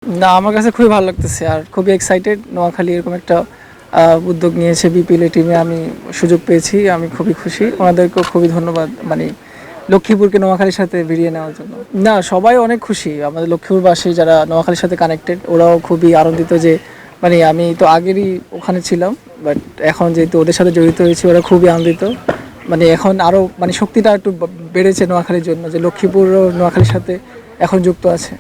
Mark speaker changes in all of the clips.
Speaker 1: না, আমার কাছে খুবই ভালো লাগতেছে আর খুবই এক্সাইটেড। নোয়াখালী এরকম একটা উদ্যোগ নিয়েছে, বিপিএল টিমে আমি সুযোগ পেয়েছি, আমি খুবই খুশি। ওনাদেরকেও খুবই ধন্যবাদ, মানে লক্ষ্মীপুরকে নোয়াখালীর সাথে ভিড়িয়ে নেওয়ার জন্য। না, সবাই অনেক খুশি। আমাদের লক্ষ্মীপুরবাসী যারা নোয়াখালীর সাথে কানেক্টেড, ওরাও খুবই আনন্দিত যে মানে আমি তো আগেরই ওখানে ছিলাম, বাট এখন যেহেতু ওদের সাথে জড়িত হয়েছি, ওরা খুবই আনন্দিত। মানে এখন আরও মানে শক্তিটা একটু বেড়েছে নোয়াখালীর জন্য, যে লক্ষ্মীপুরও নোয়াখালীর সাথে এখন যুক্ত আছে।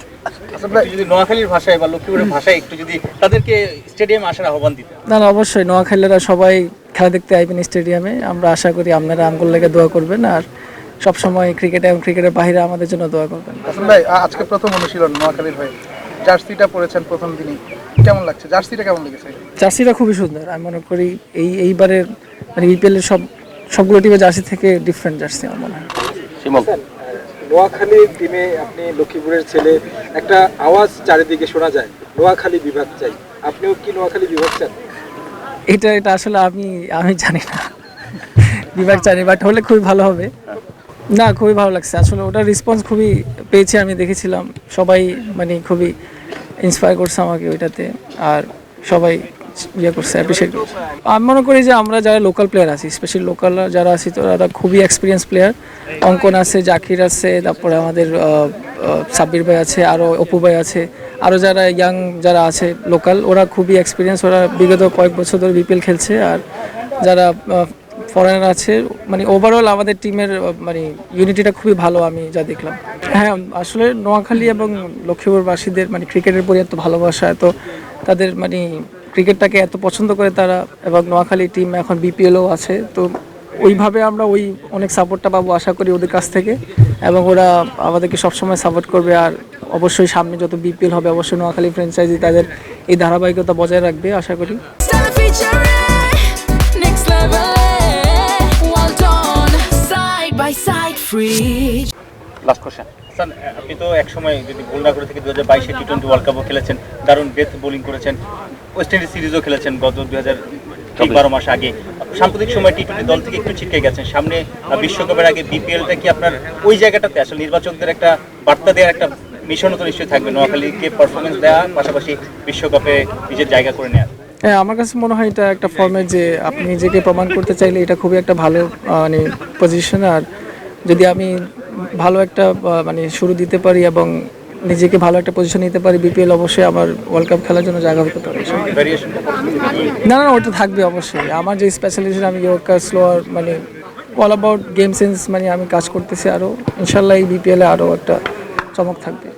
Speaker 2: যদি নোয়াখালীর ভাষায় বা লক্ষ্মীপুরের ভাষায় একটু যদি তাদেরকে স্টেডিয়ামে আসার আহ্বান দিতে।
Speaker 1: না না, অবশ্যই নোয়াখালীরা সবাই খেলা দেখতে আইবেন স্টেডিয়ামে। আমরা আশা করি আপনারা আমগুল লেগে দোয়া করবেন আর সবসময় ক্রিকেট এবং ক্রিকেটের বাইরে আমাদের জন্য দোয়া করবেন।
Speaker 3: হাসান ভাই, আজকে প্রথম অনুশীলন নোয়াখালীর হয়ে জার্সিটা পরেছেন প্রথম দিনই, কেমন লাগছে? জার্সিটা কেমন লেগেছে?
Speaker 1: জার্সিটা খুবই সুন্দর। আমি মনে করি এইবারের মানে বিপিএলের সবগুলো টিমের জার্সি থেকে ডিফারেন্ট জার্সি আমার মনে হয়।
Speaker 4: নোয়াখালী টিমে আপনি লক্ষ্মীপুরের ছেলে, একটা আওয়াজ চারিদিকে শোনা যায়, নোয়াখালী বিভাগ চাই। আপনিও কি নোয়াখালী বিভাগ চান?
Speaker 1: এটা আসলে আমি জানি না, বিভাগ জানি, বাট হলে খুবই ভালো হবে। না, খুবই ভালো লাগছে আসলে, ওটার রেসপন্স খুবই পেয়েছি, আমি দেখেছিলাম সবাই মানে খুবই ইন্সপায়ার করছে আমাকে ওইটাতে, আর সবাই ইয়ে করছে, অ্যাপ্রিসিয়েট করছে। আমি মনে করি যে আমরা যারা লোকাল প্লেয়ার আছি, স্পেশালি লোকাল যারা আছি, তো তারা খুবই এক্সপিরিয়েন্স প্লেয়ার। অঙ্কন আছে, জাকির আছে, তারপরে আমাদের সাব্বির ভাই আছে, আরও অপু ভাই আছে, আরও যারা ইয়াং যারা আছে লোকাল, ওরা খুবই এক্সপিরিয়েন্স। ওরা বিগত কয়েক বছর ধরে বিপিএল খেলছে। আর যারা ফরেনার আছে, মানে ওভারঅল আমাদের টিমের মানে ইউনিটিটা খুবই ভালো আমি যা দেখলাম। হ্যাঁ, আসলে নোয়াখালী এবং লক্ষ্মীপুরবাসীদের মানে ক্রিকেটের প্রতি এত ভালোবাসা, এত তাদের মানে ক্রিকেটটাকে এত পছন্দ করে তারা, এবং নোয়াখালী টিম এখন বিপিএলও আছে, তো ওইভাবে আমরা অনেক সাপোর্টটা পাবো আশা করি ওদের কাছ থেকে, এবং ওরা আমাদেরকে সবসময় সাপোর্ট করবে। আর অবশ্যই সামনে যত বিপিএল হবে, অবশ্যই নোয়াখালী ফ্র্যাঞ্চাইজি তাদের এই ধারাবাহিকতা বজায় রাখবে আশা করি।
Speaker 2: লাস্ট কোশ্চেন, আপনি তো একসময় যদি ভুল না করে থেকে 2022 টি-20 ওয়ার্ল্ড কাপও খেলেছেন, দারুণ ডেথ বোলিং করেছেন, ওয়েস্ট ইন্ডিজ সিরিজও খেলেছেন গত 2012 মাস আগে। সাম্প্রতিক সময় টি-20 দল থেকে একটু ছিটকে গেছেন, সামনে বিশ্বকাপের আগে বিপিএলটা কি আপনার ওই জায়গাটাতে আসলে নির্বাচকদের একটা বার্তা দেওয়ার একটা মিশনও তো নিশ্চয়ই থাকবে, নোয়াখালীকে পারফরমেন্স দেওয়া, পাশাপাশি বিশ্বকাপে নিজের জায়গা করে নেওয়া?
Speaker 1: হ্যাঁ, আমার কাছে মনে হয় এটা একটা ফর্মেট যে আপনি নিজেকে প্রমাণ করতে চাইলে এটা খুবই একটা ভালো মানে পজিশন। আর যদি আমি ভালো একটা মানে শুরু দিতে পারি এবং নিজেকে ভালো একটা পজিশন নিতে পারি, বিপিএল অবশ্যই আমার ওয়ার্ল্ড কাপ খেলার জন্য জায়গা হতে পারে। না না, ওটা থাকবে অবশ্যই। আমার যে স্পেশালিস্ট, আমি ইয়র্কার, স্লোয়ার, মানে অল অ্যাবাউট গেম সেন্স, মানে আমি কাজ করতেছি আরও। ইনশাল্লাহ এই বিপিএলে আরও একটা চমক থাকবে।